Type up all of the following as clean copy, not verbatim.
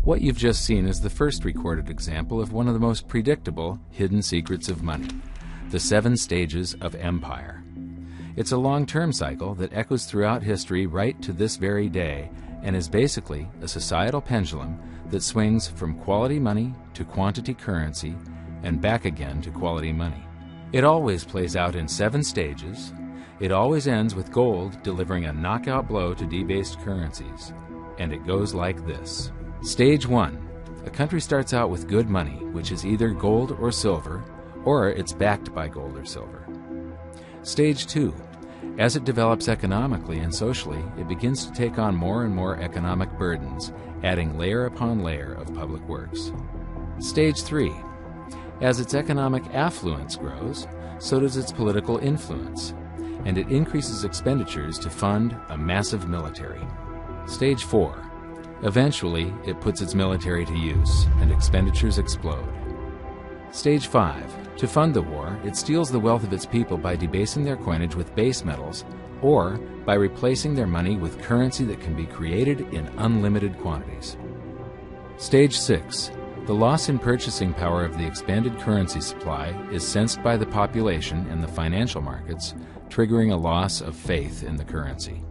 What you've just seen is the first recorded example of one of the most predictable hidden secrets of money, the 7 stages of empire. It's a long-term cycle that echoes throughout history right to this very day and is basically a societal pendulum that swings from quality money to quantity currency and back again to quality money. It always plays out in 7 stages. It always ends with gold delivering a knockout blow to debased currencies. And it goes like this. Stage 1. A country starts out with good money, which is either gold or silver, or it's backed by gold or silver. Stage 2. As it develops economically and socially, it begins to take on more and more economic burdens, adding layer upon layer of public works. Stage 3. As its economic affluence grows, so does its political influence, and it increases expenditures to fund a massive military. Stage 4. Eventually, it puts its military to use, and expenditures explode. Stage 5. To fund the war, it steals the wealth of its people by debasing their coinage with base metals, or by replacing their money with currency that can be created in unlimited quantities. Stage 6. The loss in purchasing power of the expanded currency supply is sensed by the population and the financial markets, triggering a loss of faith in the currency.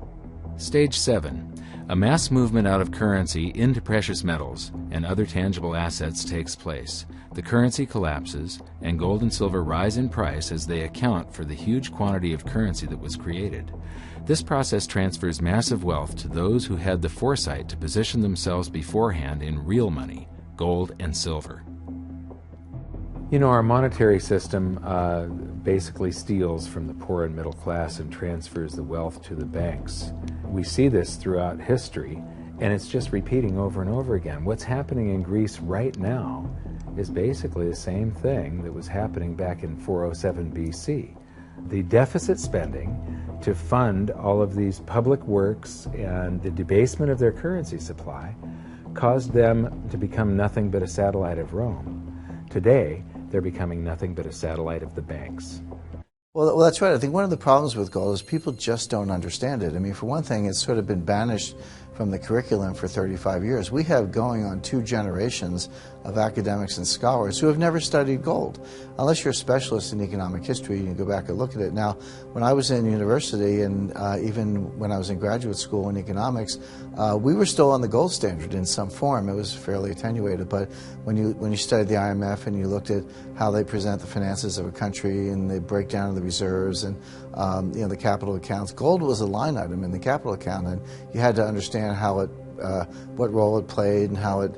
Stage 7. A mass movement out of currency into precious metals and other tangible assets takes place. The currency collapses, and gold and silver rise in price as they account for the huge quantity of currency that was created. This process transfers massive wealth to those who had the foresight to position themselves beforehand in real money, gold and silver. You know, our monetary system basically steals from the poor and middle class and transfers the wealth to the banks. We see this throughout history, and it's just repeating over and over again. What's happening in Greece right now is basically the same thing that was happening back in 407 BC. The deficit spending to fund all of these public works and the debasement of their currency supply caused them to become nothing but a satellite of Rome. Today, they're becoming nothing but a satellite of the banks. Well, that's right. I think one of the problems with gold is people just don't understand it. I mean, for one thing, it's sort of been banished from the curriculum for 35 years. We have going on 2 generations of academics and scholars who have never studied gold. Unless you're a specialist in economic history, you can go back and look at it. Now, when I was in university and even when I was in graduate school in economics, we were still on the gold standard in some form. It was fairly attenuated, but when you studied the IMF and you looked at how they present the finances of a country and the breakdown of the reserves and the capital accounts, gold was a line item in the capital account, and you had to understand how it, what role it played and how it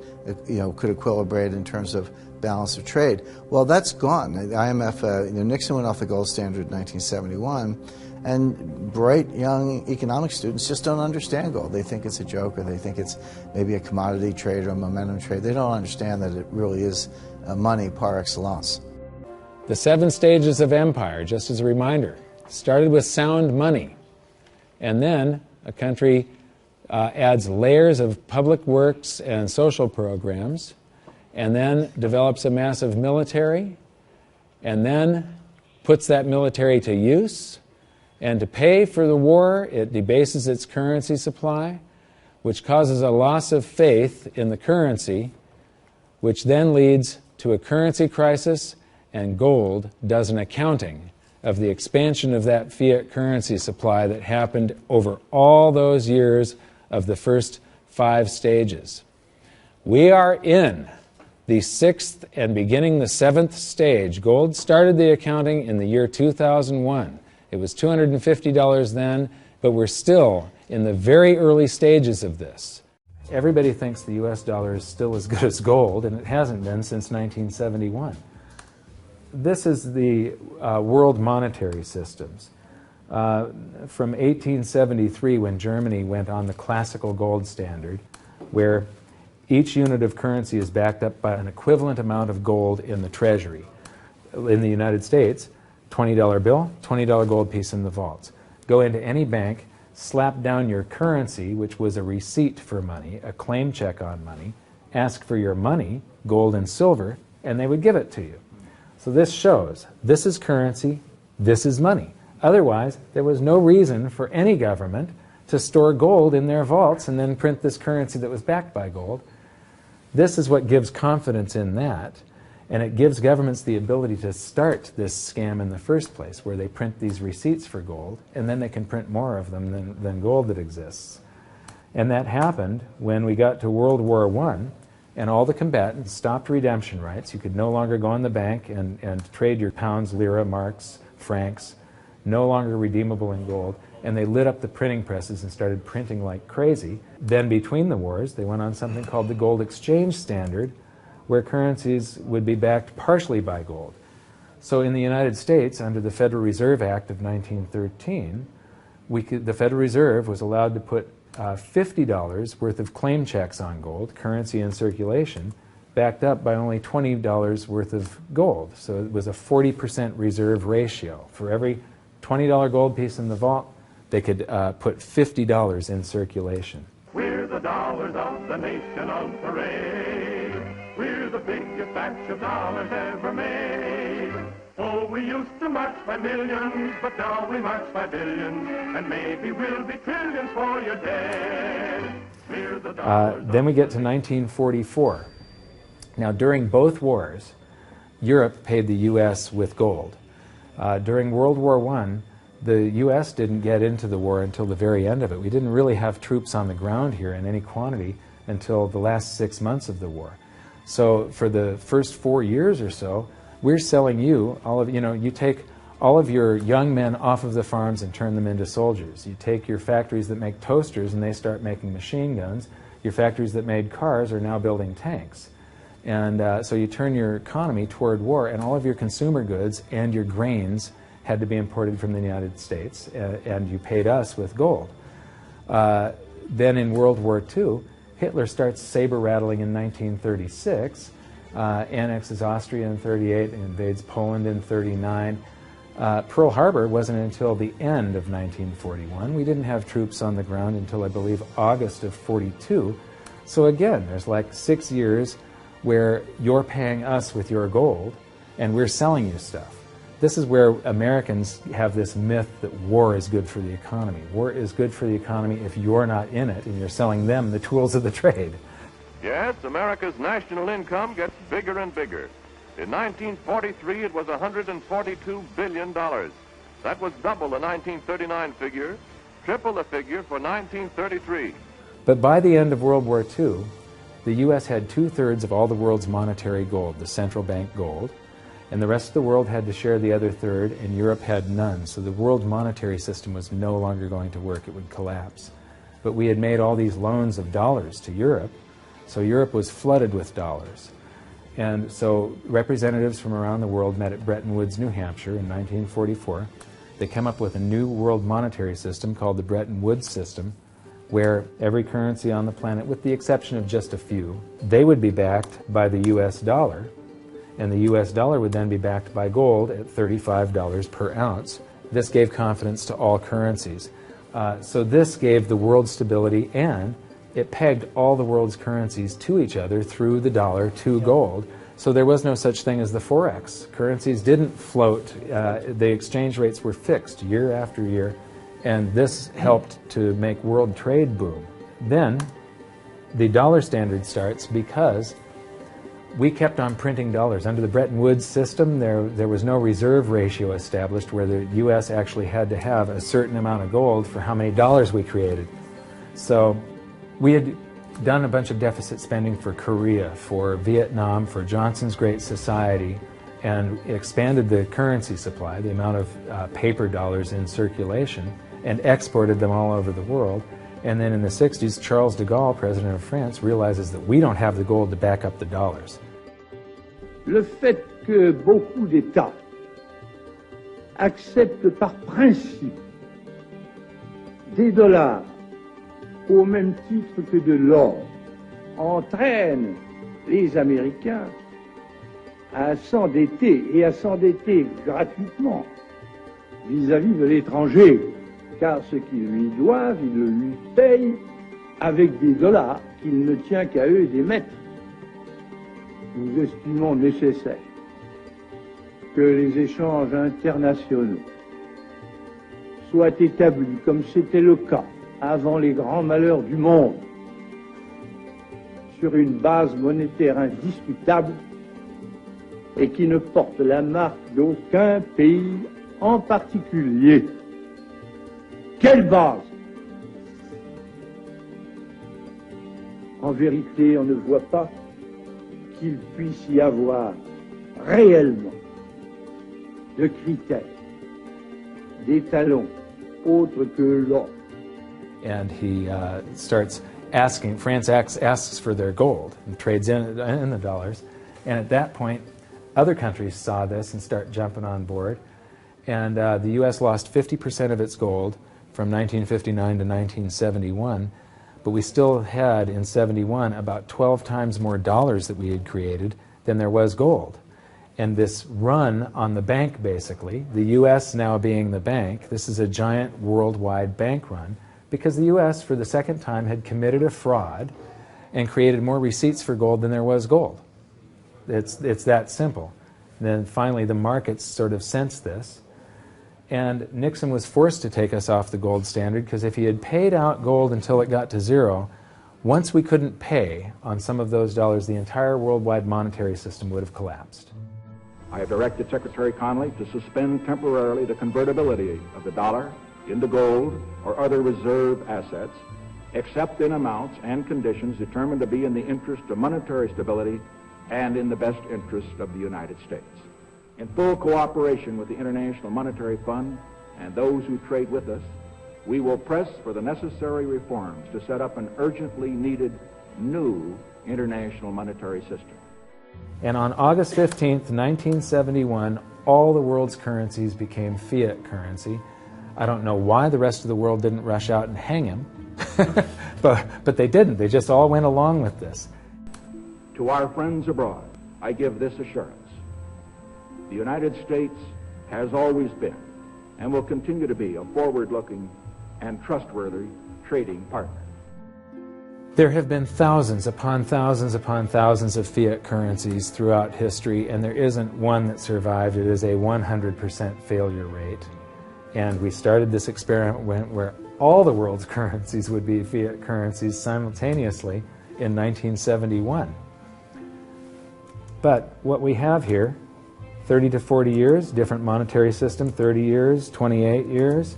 could equilibrate in terms of balance of trade. Well, that's gone. The IMF, Nixon went off the gold standard in 1971, and bright young economic students just don't understand gold. They think it's a joke, or they think it's maybe a commodity trade or a momentum trade. They don't understand that it really is money par excellence. The 7 stages of empire, just as a reminder, started with sound money, and then a country adds layers of public works and social programs, and then develops a massive military, and then puts that military to use, and to pay for the war, it debases its currency supply, which causes a loss of faith in the currency, which then leads to a currency crisis, and gold does an accounting of the expansion of that fiat currency supply that happened over all those years of the first 5 stages. We are in the 6th and beginning the 7th stage. Gold started the accounting in the year 2001. It was $250 then, but we're still in the very early stages of this. Everybody thinks the US dollar is still as good as gold, and it hasn't been since 1971. This is the world monetary systems. From 1873, when Germany went on the classical gold standard, where each unit of currency is backed up by an equivalent amount of gold in the treasury. In the United States, $20 bill, $20 gold piece in the vaults. Go into any bank, slap down your currency, which was a receipt for money, a claim check on money, ask for your money, gold and silver, and they would give it to you. So this shows, this is currency, this is money. Otherwise, there was no reason for any government to store gold in their vaults and then print this currency that was backed by gold. This is what gives confidence in that, and it gives governments the ability to start this scam in the first place, where they print these receipts for gold, and then they can print more of them than gold that exists. And that happened when we got to World War I, and all the combatants stopped redemption rights. You could no longer go in the bank and trade your pounds, lira, marks, francs, no longer redeemable in gold, and they lit up the printing presses and started printing like crazy. Then between the wars, they went on something called the gold exchange standard, where currencies would be backed partially by gold. So in the United States, under the Federal Reserve Act of 1913, the Federal Reserve was allowed to put $50 worth of claim checks on gold, currency in circulation, backed up by only $20 worth of gold. So it was a 40% reserve ratio. For every $20 gold piece in the vault, they could put $50 in circulation. We're the dollars of the nation on parade. We're the biggest batch of dollars ever made. Oh, we used to march by millions, but now we march by billions, and maybe we'll be trillions for your dead. We're the dollars. Then we get to 1944. Now, during both wars, Europe paid the U.S. with gold. During World War I, the U.S. didn't get into the war until the very end of it. We didn't really have troops on the ground here in any quantity until the last 6 months of the war. So for the first 4 years or so, we're selling you all of, you take all of your young men off of the farms and turn them into soldiers. You take your factories that make toasters and they start making machine guns. Your factories that made cars are now building tanks. And so you turn your economy toward war, and all of your consumer goods and your grains had to be imported from the United States, and you paid us with gold. Then in World War II, Hitler starts saber rattling in 1936, annexes Austria in 38, invades Poland in 39. Pearl Harbor wasn't until the end of 1941. We didn't have troops on the ground until, I believe, August of 42. So again, there's like 6 years where you're paying us with your gold and we're selling you stuff. This is where Americans have this myth that war is good for the economy. War is good for the economy if you're not in it and you're selling them the tools of the trade. Yes, America's national income gets bigger and bigger. In 1943, it was $142 billion. That was double the 1939 figure, triple the figure for 1933. But by the end of World War II, the U.S. had 2/3 of all the world's monetary gold, the central bank gold, and the rest of the world had to share the other third, and Europe had none. So the world monetary system was no longer going to work. It would collapse. But we had made all these loans of dollars to Europe, so Europe was flooded with dollars. And so representatives from around the world met at Bretton Woods, New Hampshire in 1944. They came up with a new world monetary system called the Bretton Woods system, where every currency on the planet, with the exception of just a few, they would be backed by the U.S. dollar, and the U.S. dollar would then be backed by gold at $35 per ounce. This gave confidence to all currencies. So this gave the world stability, and it pegged all the world's currencies to each other through the dollar to gold. So there was no such thing as the Forex. Currencies didn't float. The exchange rates were fixed year after year, and this helped to make world trade boom. Then the dollar standard starts because we kept on printing dollars. Under the Bretton Woods system, there was no reserve ratio established where the U.S. actually had to have a certain amount of gold for how many dollars we created. So we had done a bunch of deficit spending for Korea, for Vietnam, for Johnson's Great Society, and expanded the currency supply, the amount of paper dollars in circulation, and exported them all over the world. And then in the 60s, Charles de Gaulle, president of France, realizes that we don't have the gold to back up the dollars. Le fait que beaucoup d'États acceptent par principe des dollars au même titre que de l'or entraîne les Américains à s'endetter et à s'endetter gratuitement vis-à-vis de l'étranger, car ce qu'ils lui doivent, ils le lui payent avec des dollars qu'il ne tient qu'à eux d'émettre. Nous estimons nécessaire que les échanges internationaux soient établis comme c'était le cas avant les grands malheurs du monde, sur une base monétaire indiscutable et qui ne porte la marque d'aucun pays en particulier. Quelle base? En vérité, on ne voit pas qu'il puisse y avoir réellement de critères, d'étalons autres que l'or. And he starts asking, France asks for their gold and trades in the dollars. And at that point, other countries saw this and start jumping on board. And the U.S. lost 50% of its gold from 1959 to 1971. But we still had, in 71, about 12 times more dollars that we had created than there was gold. And this run on the bank, basically, the U.S. now being the bank, this is a giant worldwide bank run, because the U.S., for the second time, had committed a fraud and created more receipts for gold than there was gold. It's that simple. And then finally, the markets sort of sensed this. And Nixon was forced to take us off the gold standard, because if he had paid out gold until it got to zero, once we couldn't pay on some of those dollars, the entire worldwide monetary system would have collapsed. I have directed Secretary Connally to suspend temporarily the convertibility of the dollar into gold or other reserve assets, except in amounts and conditions determined to be in the interest of monetary stability and in the best interest of the United States. In full cooperation with the International Monetary Fund and those who trade with us, we will press for the necessary reforms to set up an urgently needed new international monetary system. And on August 15th, 1971, all the world's currencies became fiat currency. I don't know why the rest of the world didn't rush out and hang him, but they didn't. They just all went along with this. To our friends abroad, I give this assurance. The United States has always been and will continue to be a forward-looking and trustworthy trading partner. There have been thousands upon thousands upon thousands of fiat currencies throughout history, and there isn't one that survived. It is a 100% failure rate. And we started this experiment where all the world's currencies would be fiat currencies simultaneously in 1971. But what we have here, 30 to 40 years, different monetary system, 30 years, 28 years,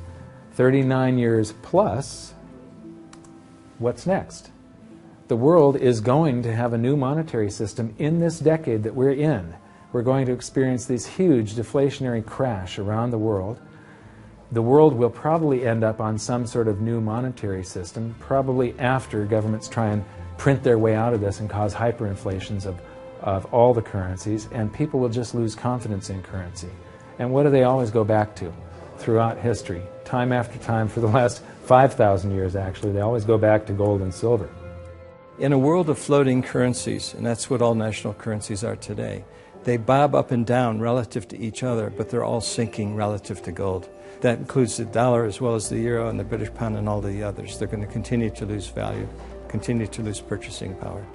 39 years plus, what's next? The world is going to have a new monetary system in this decade that we're in. We're going to experience this huge deflationary crash around the world. The world will probably end up on some sort of new monetary system, probably after governments try and print their way out of this and cause hyperinflations of all the currencies, and people will just lose confidence in currency. And what do they always go back to throughout history? Time after time, for the last 5,000 years actually, they always go back to gold and silver. In a world of floating currencies, and that's what all national currencies are today, they bob up and down relative to each other, but they're all sinking relative to gold. That includes the dollar as well as the euro and the British pound and all the others. They're going to continue to lose value, continue to lose purchasing power.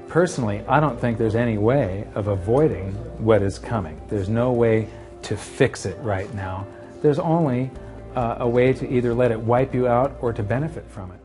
Personally, I don't think there's any way of avoiding what is coming. There's no way to fix it right now. There's only a way to either let it wipe you out or to benefit from it.